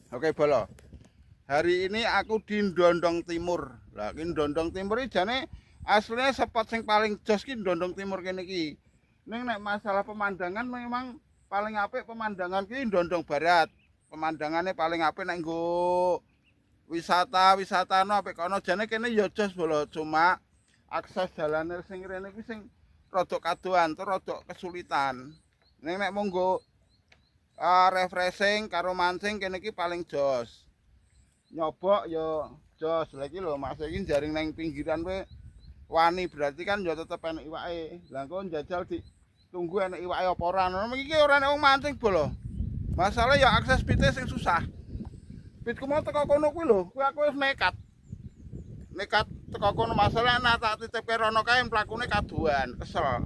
Oke, Bolo. Hari ini aku di Ndondong Timur. Lah, ini Ndondong Timur iki jane aslinya spot sing paling jos ki Ndondong Timur kene iki. Ning nek masalah pemandangan memang paling apik pemandangan ki Ndondong Barat. Pemandangannya paling apik nek nggo wisata no apik kono jane kene ya jos Bolo. Cuma akses jalannya sing rene iki sing rada kadoan to rada kesulitan. Ning nek monggo refreshing karo mancing kene iki paling jos. Nyobok yo jos lagi lho Mas iki jaring nang pinggiran we wani berarti kan yo tetep enek iwake. Lah engko njajal ditunggu enek iwake apa ora. Ngono iki ora enek wong mancing Bolo. Masalah ya akses pite sing susah. Pitku mau teko kono kuwi lho, kuwi aku wis nekat. Nekat teko kono masalah nek tak titipke rono kae mlakune kaduan, kesel.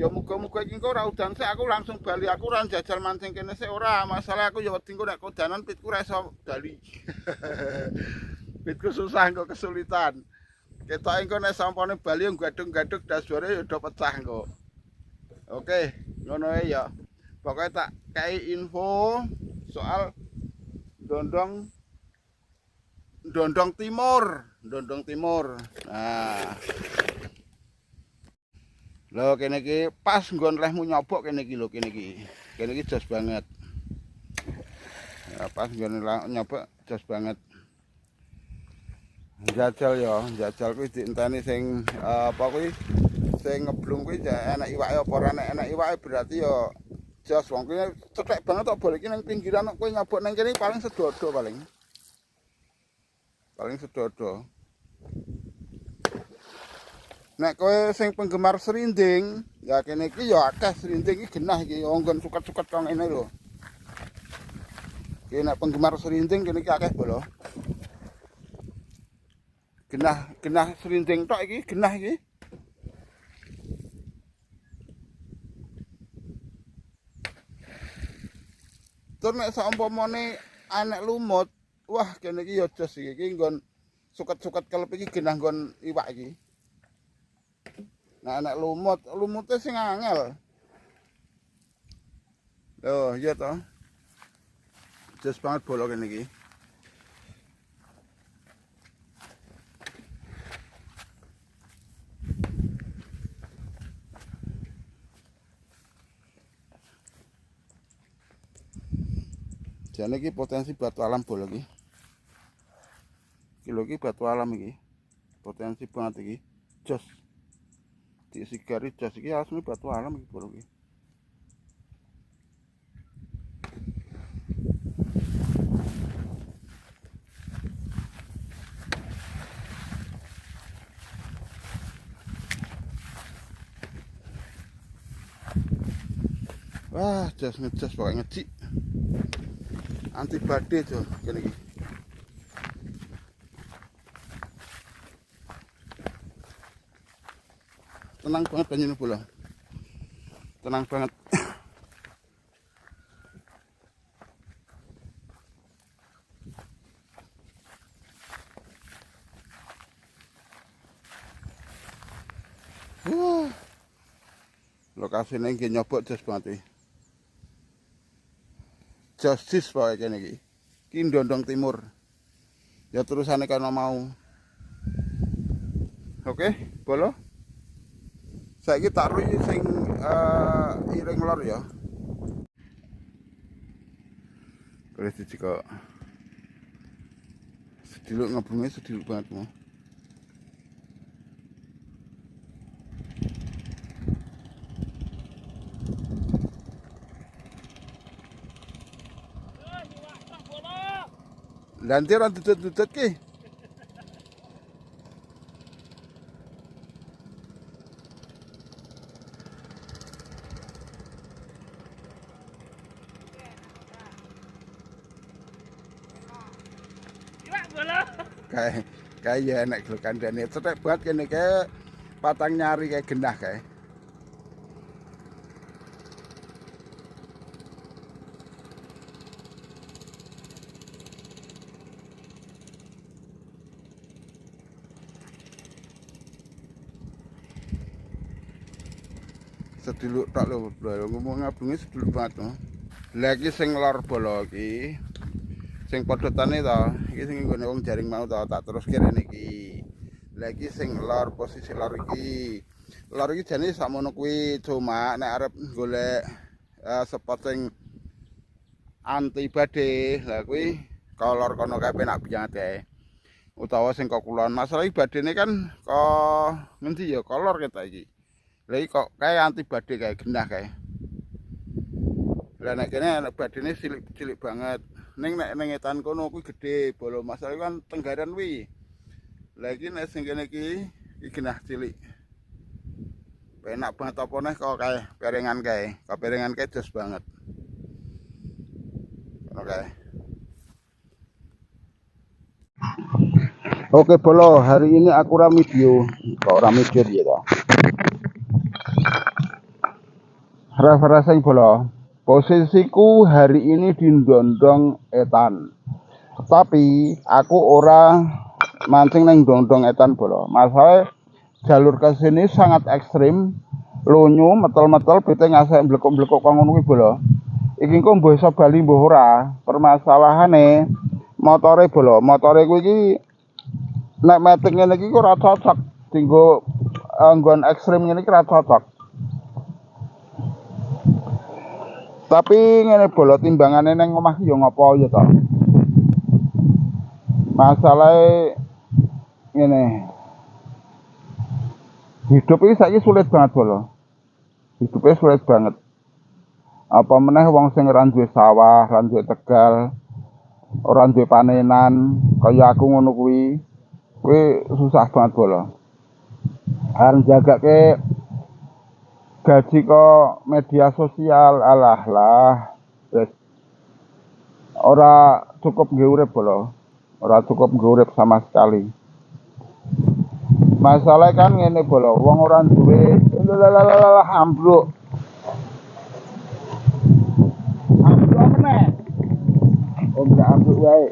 Ya muga-muga iki engko ora udan sik aku langsung bali aku ora njajal mancing kene sik ora. Masalah aku ya wedi engko nek kodanan pitku ora iso bali. Pitku susah engko kesulitan. Ketok engko nek sampane bali gadung-gadung dashboard ya udah pecah engko. Oke, ngono ya. Pokoknya tak kayak info soal Ndondong Timur. Nah, lho kene iki pas nggon lehmu nyobok kene iki lho kene iki. Kene iki jos banget. Ya pas nggon nyobok jos banget. Njajal kuwi dienteni sing apa kuwi sing ngeblung kuwi enak iwake apa ora enak iwake berarti ya jos wong kuwi cetek banget tok bol iki nang pinggiran kok kowe nyobok nang kene paling sedodo paling sedodo. Nek kowe sing penggemar serinding, ya kene iki ya akeh serinding iki genah iki nggon suket-suket kang ngene lho. Iki nek penggemar serinding kene iki akeh Bolo. Genah serinding tok iki, genah iki. Tur nek saumpamane anek lumut, wah kene iki ya jos iki nggon suket-suket kelep iki genah nggon iwak iki. Nah, anak lumutnya sing angel. Loh, iya toh. Jos banget Bolo kene iki. Jane iki potensi batu alam Bolo iki. Iki lho iki batu alam iki. Potensi banget iki. Jos. Di sigari jos iki asli batu alam iki Bolo iki. Wah, jos ngejos pokoknya ngecik. Anti badai tuh kene iki. Tenang banget banyune Bolo. Tenang banget. Lokasine nggih nyobok jos banget iki. Josis pokoknya kene iki. Ki Ndondong Timur. Ya terusane kana mau. Oke, Bolo. Saiki tak ruy sing iring lor ya. Terus iki kok sediluk ngeblunge sediluk banget mau. Nanti orang dudut-dudut ki. Kayak ya enak lho kandhane cetek banget kene kayak patang nyari kayak genah kayak. Sedulur tok lho, ngomong ngabunge sedulur banget. Lah iki sing lor Bolo iki sing podotane to, iki sing nggone wong jaring mau to, tak terus kene iki. Lah iki sing lor, posisi lor iki. Lor iki jane sakmono kuwi, cuma nek arep golek spot sing anti badhe, lah kuwi kolor kono kae penak banget kae. Utawa sing kok kulon. Masalah iki badene kan kok ngendi ya kolor kita iki. Lah iki kok kae anti badhe kae genah kae. Lah nek kene badene cilik-cilik banget. Ning nek ning etan kono kuwi gedhe, bolo masalah kan tenggaran kuwi. Lah iki nek sing kene iki genah cilik. Penak banget apa neh kok kae perengan kae. Kok perengan kae jos banget. Oke. Oke bolo, hari ini aku video. Kok video ya toh. Refreshing bolo. Posisiku hari ini di Ndondong Etan. Tapi aku ora mancing nang Ndondong Etan bolo. Masalah jalur ke sini sangat ekstrim. Lunyu metel-metel bete ngasih blekok-blekok kok ngono kuwi bolo. Iki kok mbuh iso bali mbuh ora. Permasalahane motore bolo. Motore kuwi iki nek metik ngene iki ora cocok dienggo nggon ekstrim ngene iki ora cocok. Tapi ngene bolo timbangane nang omah yo ngopo ya to. Masalahe ngene. Hidup iki saiki sulit banget bolo. Hidupnya sulit banget. Apa meneh wong sing ora duwe sawah, ora duwe tegal, ora duwe panenan, kaya aku ngono kuwi susah banget bolo. Arep jagake gaji kok media sosial alah lah wis ora cukup nggih urip bolo. Ora cukup nggih urip sama sekali. Masalah kan ngene bolo, wong ora duwe ambruk. Ambruk meneh. Oh enggak ambruk wae.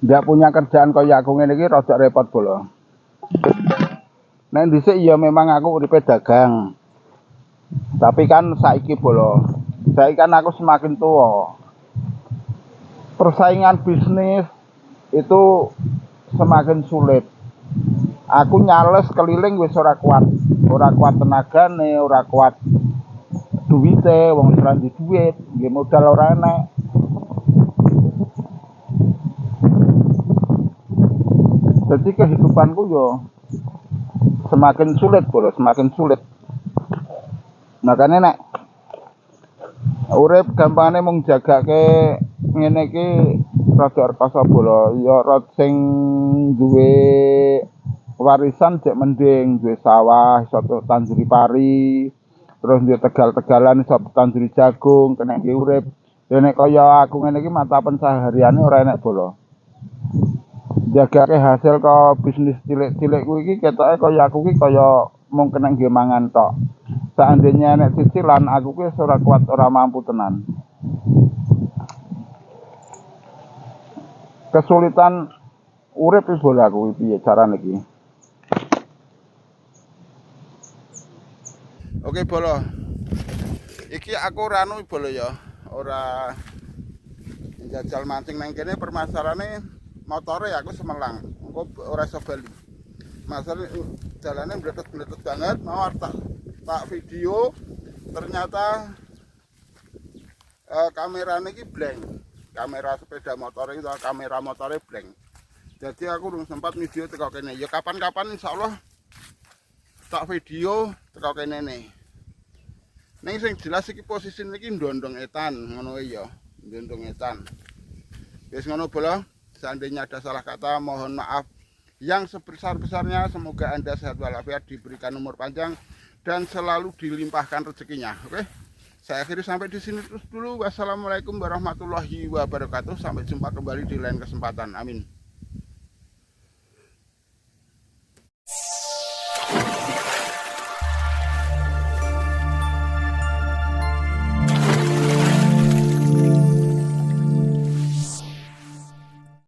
Nggak punya kerjaan kaya aku ngene iki rada repot bolo. Nek dhisik ya memang aku uripe dagang. Tapi kan saiki bolo, saiki kan aku semakin tua. Persaingan bisnis itu semakin sulit. Aku nyales keliling wis ora kuat tenagane, ora kuat duwite, wong ora duwe duit, nggih modal ora enek. Jadi kehidupanku yo semakin sulit bolo, semakin sulit. Makane nek urip gampangane mung jagake ngene iki rada rekoso bolo. Ya rada sing duwe warisan cek mending duwe sawah iso tanjuri pari, terus duwe tegal-tegalan iso tanjuri jagung, kena iki urip. Nek kaya aku ngene iki mata pencahariane ora enek bolo. Jagake hasil ke bisnis cilik-cilik kuwi iki ketoke kaya aku ki kaya mung kena nggih mangan tok. Seandainya nek cicilan aku ki ora kuat, ora mampu tenan. Kesulitan urip iki bolo aku piye carane iki. Oke bolo. Iki aku ora anu bolo ya, ora njajal mancing nang kene permasalahane motore aku semelang, engko ora iso bali. Masalah jalane meletet-meletet banget, mau tak video ternyata kamerane iki blank. Kamera sepeda motor itu kamera motore blank. Jadi aku belum sempat video teko kene. Ya kapan-kapan insyaallah tak video teko kene nih. Ning sing jelas iki posisi iki Ndondong Etan ngono ya, Ndondong Etan. Wis ngono bolo. Seandainya ada salah kata, mohon maaf yang sebesar-besarnya. Semoga Anda sehat walafiat, diberikan umur panjang, dan selalu dilimpahkan rezekinya. Oke, saya akhiri sampai di sini terus dulu. Wassalamualaikum warahmatullahi wabarakatuh. Sampai jumpa kembali di lain kesempatan. Amin.